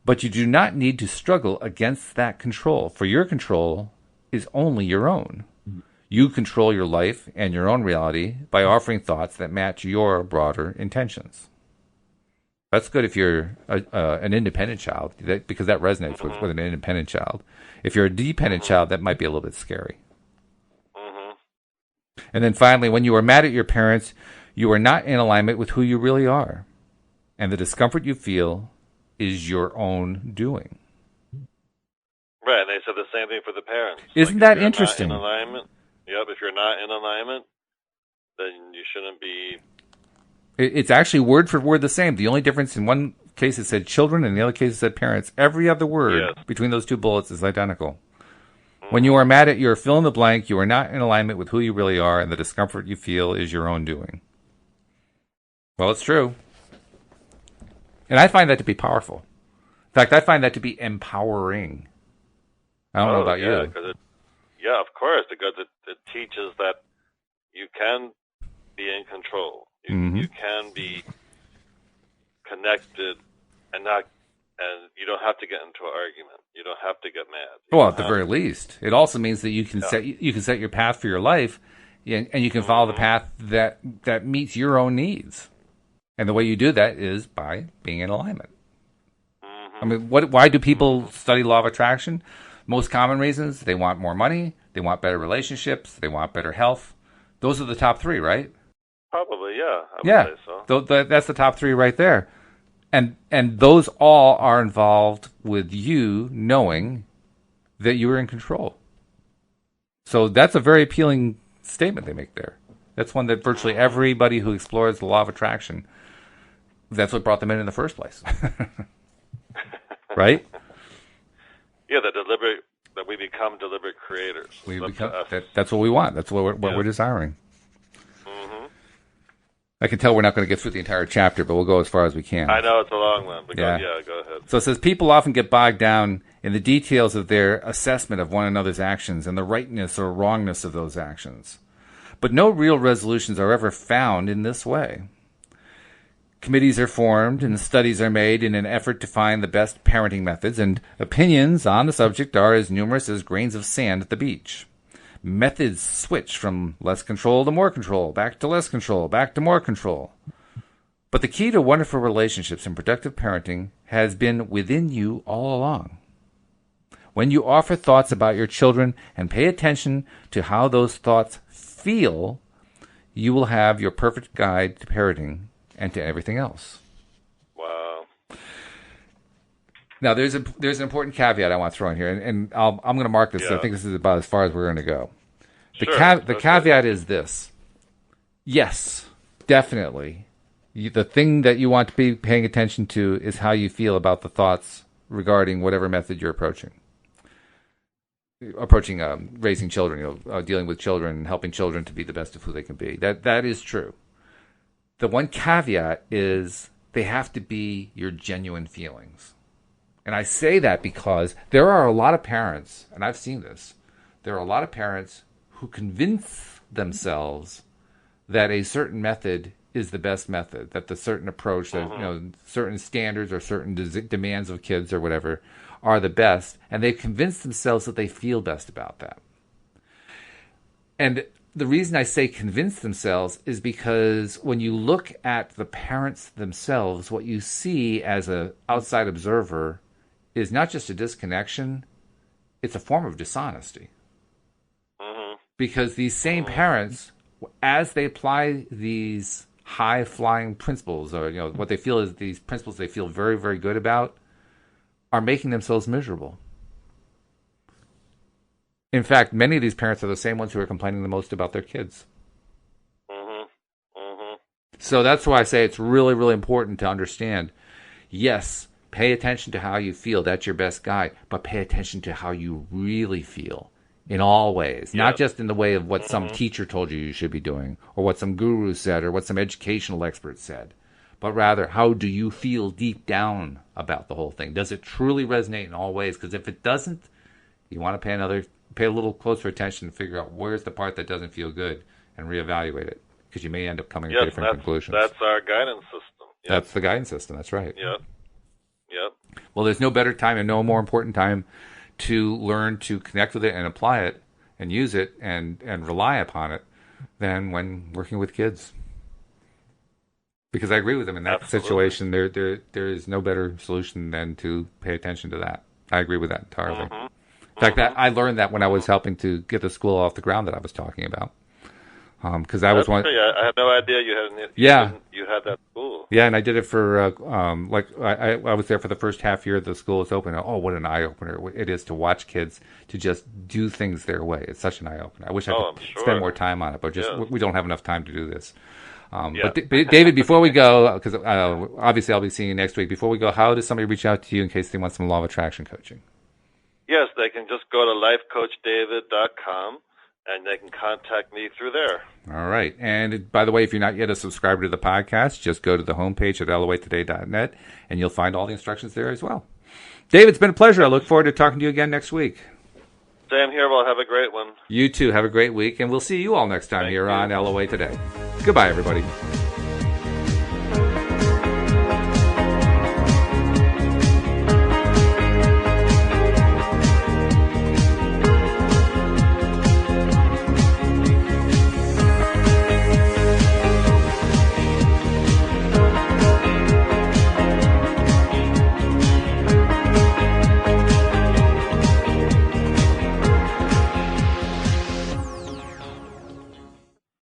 but you do not need to struggle against that control, for your control is only your own. You control your life and your own reality by offering thoughts that match your broader intentions. That's good if you're an independent child, because that resonates with an independent child. If you're a dependent child, that might be a little bit scary. And then finally, when you are mad at your parents, you are not in alignment with who you really are. And the discomfort you feel is your own doing. Right, and they said the same thing for the parents. Isn't that interesting? Not in alignment, if you're not in alignment, then you shouldn't be. It's actually word for word the same. The only difference, in one case it said children, and the other case it said parents. Every other word between those two bullets is identical. When you are mad at your fill in the blank, you are not in alignment with who you really are, and the discomfort you feel is your own doing. Well, it's true. And I find that to be powerful. In fact, I find that to be empowering. I don't know about you. Of course, because it teaches that you can be in control. You can be connected and you don't have to get into an argument. You don't have to get mad. Well, at the very least, it also means that you can set your path for your life, and you can follow the path that meets your own needs. And the way you do that is by being in alignment. I mean, why do people study law of attraction? Most common reasons: they want more money, They want better relationships. They want better health. Those are the top three, right? Probably, yeah. I would say so. That's the top three right there. And those all are involved with you knowing that you are in control. So that's a very appealing statement they make there. That's one that virtually everybody who explores the law of attraction, that's what brought them in the first place. Right? Yeah, that we become deliberate creators. That's what we want. That's what we're desiring. Mm-hmm. I can tell we're not going to get through the entire chapter, but we'll go as far as we can. I know it's a long one, but yeah, go ahead. So it says, people often get bogged down in the details of their assessment of one another's actions and the rightness or wrongness of those actions. But no real resolutions are ever found in this way. Committees are formed and studies are made in an effort to find the best parenting methods, and opinions on the subject are as numerous as grains of sand at the beach. Methods switch from less control to more control, back to less control, back to more control. But the key to wonderful relationships and productive parenting has been within you all along. When you offer thoughts about your children and pay attention to how those thoughts feel, you will have your perfect guide to parenting and to everything else. Wow. Now, there's an important caveat I want to throw in here, and I'm going to mark this. Yeah. So I think this is about as far as we're going to go. The caveat is this. Yes, definitely. The thing that you want to be paying attention to is how you feel about the thoughts regarding whatever method you're approaching. Raising children, dealing with children, helping children to be the best of who they can be. That is true. The one caveat is they have to be your genuine feelings. And I say that because there are a lot of parents, and I've seen this, there are a lot of parents who convince themselves that a certain method is the best method, that the certain approach, that certain standards or certain demands of kids or whatever are the best, and they've convinced themselves that they feel best about that. And the reason I say convince themselves is because when you look at the parents themselves, what you see as an outside observer is not just a disconnection, it's a form of dishonesty. Because these same parents, as they apply these high-flying principles, or what they feel is these principles they feel very, very good about, are making themselves miserable. In fact, many of these parents are the same ones who are complaining the most about their kids. So that's why I say it's really, really important to understand, yes, pay attention to how you feel. That's your best guide. But pay attention to how you really feel in all ways. Yep. Not just in the way of what some teacher told you should be doing, or what some guru said, or what some educational expert said. But rather, how do you feel deep down about the whole thing? Does it truly resonate in all ways? Because if it doesn't, you want to pay a little closer attention and figure out where's the part that doesn't feel good and reevaluate it. Because you may end up coming to different conclusions. That's our guidance system. Yep. That's the guidance system. That's right. Yep. Well, there's no better time and no more important time to learn to connect with it and apply it and use it and rely upon it than when working with kids. Because I agree with them in that situation. There is no better solution than to pay attention to that. I agree with that entirely. In fact, I learned that when I was helping to get the school off the ground that I was talking about. Because I was one. I had no idea you had that school. Yeah, and I did it for I was there for the first half year the school was open. Oh, what an eye opener it is to watch kids to just do things their way. It's such an eye opener. I wish I could spend more time on it, but we don't have enough time to do this. But David, before we go, because obviously I'll be seeing you next week. Before we go, how does somebody reach out to you in case they want some law of attraction coaching? Yes, they can just go to lifecoachdavid.com. And they can contact me through there. All right. And by the way, if you're not yet a subscriber to the podcast, just go to the homepage at loatoday.net, and you'll find all the instructions there as well. David, it's been a pleasure. I look forward to talking to you again next week. Same here. Well, have a great one. You too. Have a great week. And we'll see you all next time on LOA Today. Goodbye, everybody.